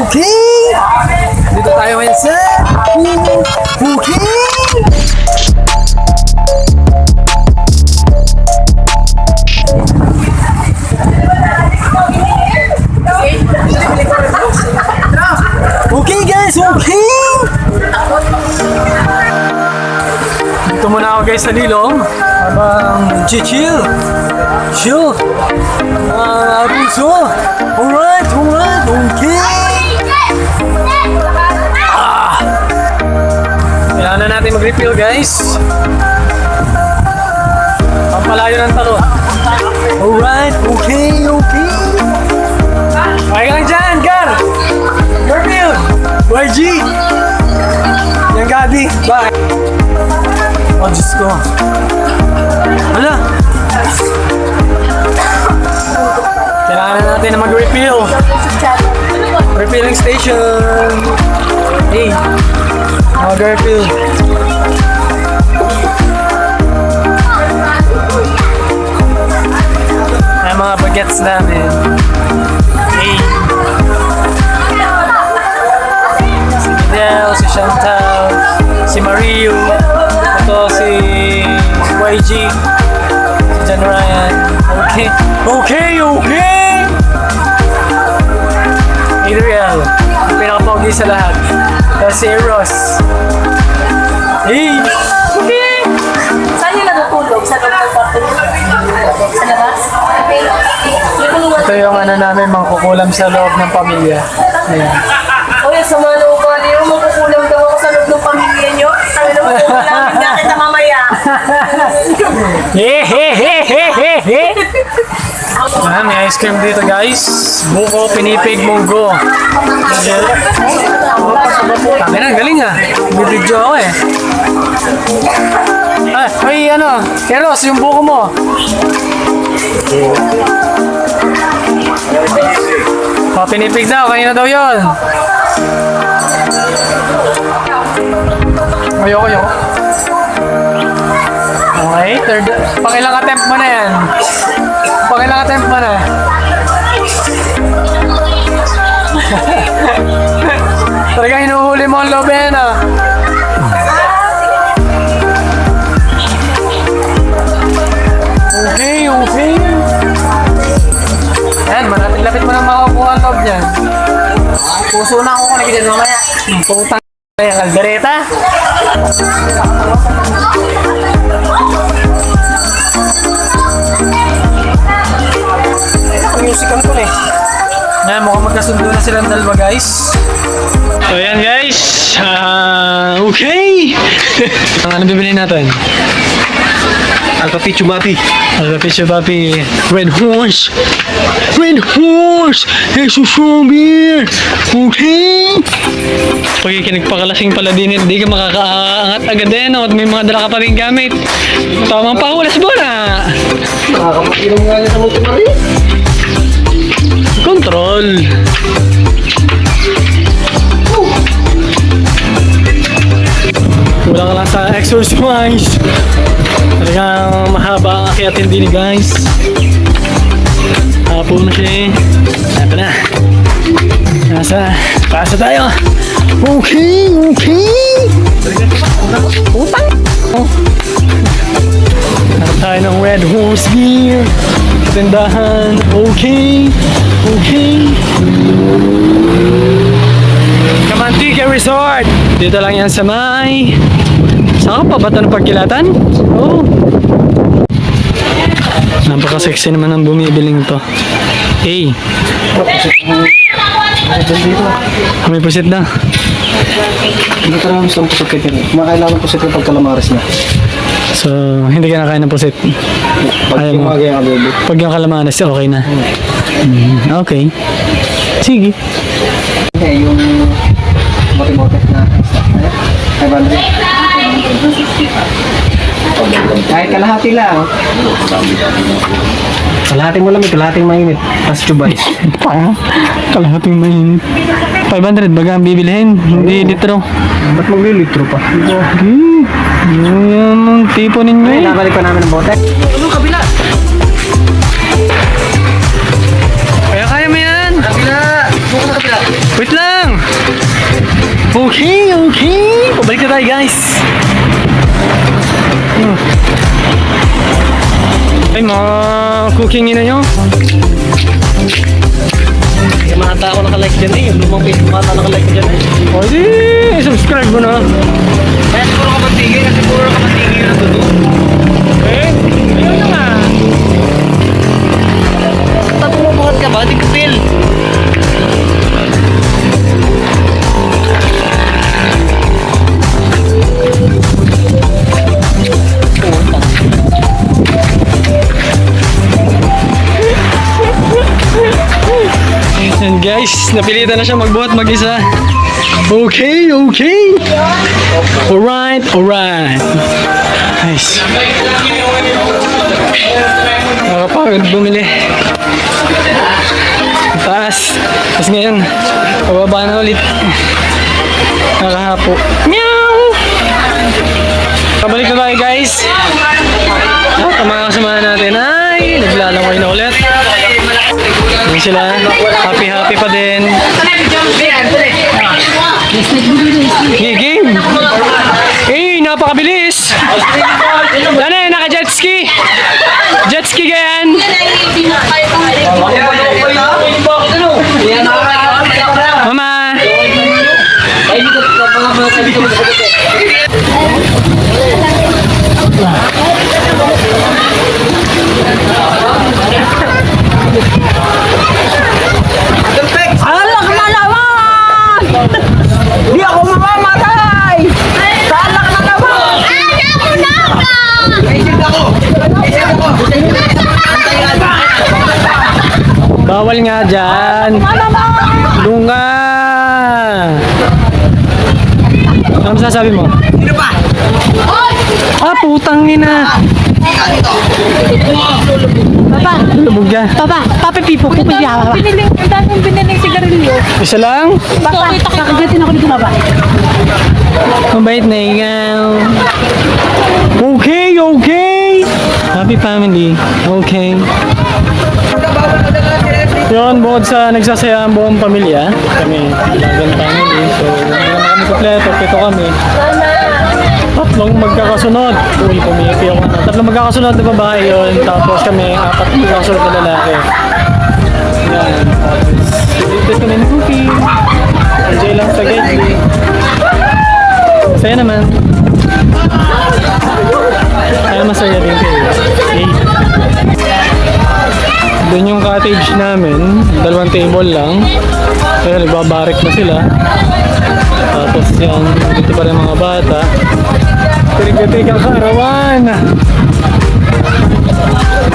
Okay! Dito tayo ngayon sa Okay! Okay guys, okay! Dito muna ako guys sa Lilong habang chill. Chill! Puso! Alright, okay! Kailangan na natin mag-refill guys. Pampalayo ng talo. Alright, okay! Okay lang dyan, Gar! Refill! YG! Yan Gabi! Bye! Oh, Diyos ko. Hala! Kailangan na natin na mag-refill. Refilling station. Hey, mag-refill. Ay, mga bagets namin. Hey. Si Miguel, si Chantal, si Mario, ito si YG, si John Ryan. Okay! Adriel, ang pinakapogi sa lahat. Tapos si Ross. Hey! Okay! Saan yung natutulog? Sa loob ng kwarto niyo? Sa labas? Ito yung ano namin, mangkukulam sa loob ng pamilya. Ayan. O yung sama na ugali yung makukulang daw ako sa loob ng pamilya niyo. Sabi naman kukulang niya kita mamaya. Ayan, may ice cream dito guys. Buko, pinipig, munggo. Kami na, galing ah. Bibidyo ako eh. Ay, ano, Keros, yung buko mo. Pinipig daw, kanina daw yun. Ayoko. Okay, third. Pangilang attempt mo na yan. Pangilang attempt mo na. Talagang hinuhuli mo ang lobe yan ah. Okay. Ayan, malapit mo na makakuha ang loob niyan. Puso na ako kung nakikita mamaya. Putang yung kaldereta. Musical ko eh. Yan, mukhang magkasundo na silang dalawa guys. So yan guys. Okay. Ano bibili natin? Alpapicho Bapi. Red Horse. Jesus beer. Okay. Pagkikinig pakalasing pala din, hindi ka makakaangat agad din at may mga dala ka pa rin gamit. Tamang pahulas bola. Nakakapag-inom nga niya sa multimari. Control. Kulang ka lang sa exercise. Talagang mahaba ang akyatin din guys. Hapon na siya eh. Ito na. Pasa tayo. Okay. Utang. Hanap tayo ng Red Horse Beer. Tindahan. Okay. Kamantika Resort. Dito lang yan sa may. Saan ka pa ba ito ng pagkilatan? Oo. Napaka-sexy naman ang bumibiling ito. Hey. May pusit na. Hindi ka naman gusto ng pusit kayo. Kumakailangan ng pusit yung pagkalamaris na. So, hindi ka nakain ng pusit. Pag Ayaw mo. yung yung adobo. Pag yung kalamanas, okay na. Okay. Sige. Yung mote-mote na. Ay, bandri. Kahit kalahati lang. Kalahating mo lang, kalahating mainit. Tapos chubay. Kalahating mainit. 500 baga ang bibilihin, hindi litro. Ba't maglilitro pa? Okay. Yan ang tipo ninyo eh. Nabalik pa namin ng bote. Ano kabila? Kaya mo yan. Kabila! Buko na kabila. Wait lang. tayo guys. Ay, mga cooking ina nyo. Yung mga tao nakalike dyan eh. Yung lumang Facebook ata nakalike dyan eh. O di, subscribe mo na. Kaya siguro ka magtigil kasi puro ka magtigil na doon. Eh, ayun na nga. Tapos bumubuhat ka ba? Di ka feel. And guys, napilitan na siya magbuhat mag-isa. Okay, okay. Alright, alright. Nice. Nakapagod bumili. Taas. Tapos ngayon, pababa na ulit. Nakahapo. Meow! Kabalik na tayo guys. At ang mga kasamahan natin ay naglalaway na ulit. Hindi sila. Happy pa din. Hey, game! Hey, napakabilis! Ano eh, naka-jet ski! Jet ski ganyan! Mama! Alak na naman! Di ako mamamatay! Alak na naman! Bawal nga dyan! Lunga! Ano masasabi mo? Ah, putang ina! Papa! Lubog dyan. Papa Pipo, pupilya ka. Ang daming biniling sigarilyo. Isa lang? Papa, kakagatin ako dito baba. Mabait na ikaw. Okay, okay! Happy family. Okay. Yun, bukod sa nagsasaya ang buong pamilya, kami, Alagan family. So, hindi naman kami kompleto, 7 kami. Tatlong magkakasunod. Uy, pumipi ako na. Tatlong magkakasunod na babae yun. Tapos kami, 4 magkakasunod na lalaki. Yan. Tapos, dito kami ng cooking. Enjoy lang spaghetti. Masaya naman. Kaya masaya din kayo. Okay. Doon yung cottage namin, 2 table lang. Kaya nagbabarik na sila. Tapos yan, dito pa rin mga bata. Tirig-tirig ang kaarawan.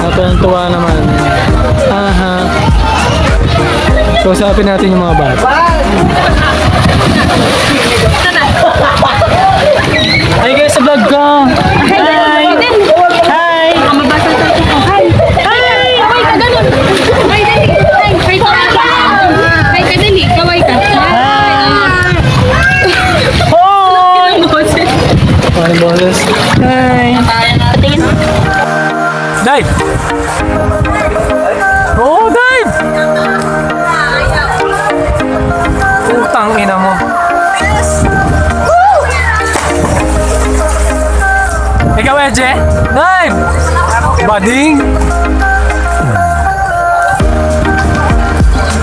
Natuwa naman. Aha. Kausapin natin yung mga bata. Hi guys sa vlog ko! Hi! Hi! Hi! Kaway ka ganun! Kaway dali! Kaway ka! Kaway ka dali! Kaway ka! Hoy! Paano boses? Hi! Dive! Oh, dive! Utang ina mo. Ikaw, Edje? Dive! Bading!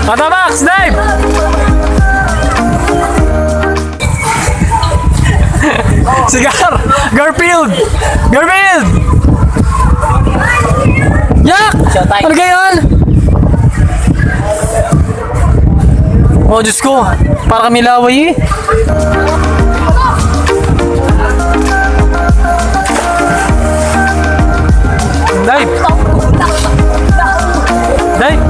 Patamax, dive! Sigar! Garfield! Garfield! Yak! Ano gayon? Oh, Diyos ko. Para kami laway eh. Dive! Dive!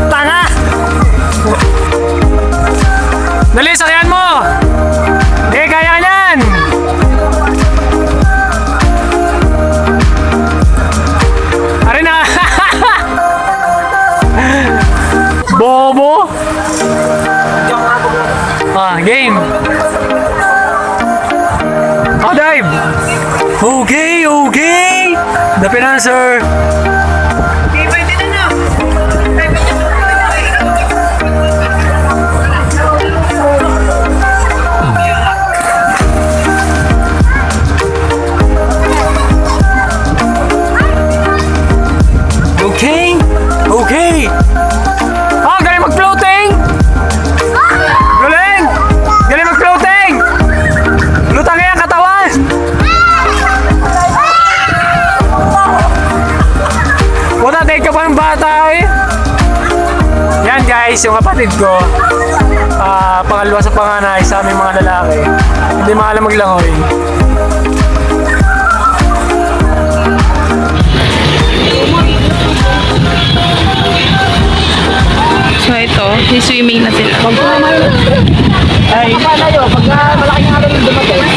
Tanga! Dali, sakyan mo! Hindi, kaya ka yan! Ari na! Bobo! Ah, game! Oh, dive! Okay, okay! The financer! buntis yung kapatid ko. Pangalawa sa panganay sa aming mga lalaki. Hindi maalam maglangoy. So ito, swimming na sila. Ay, Pag malaking araw yung dumating,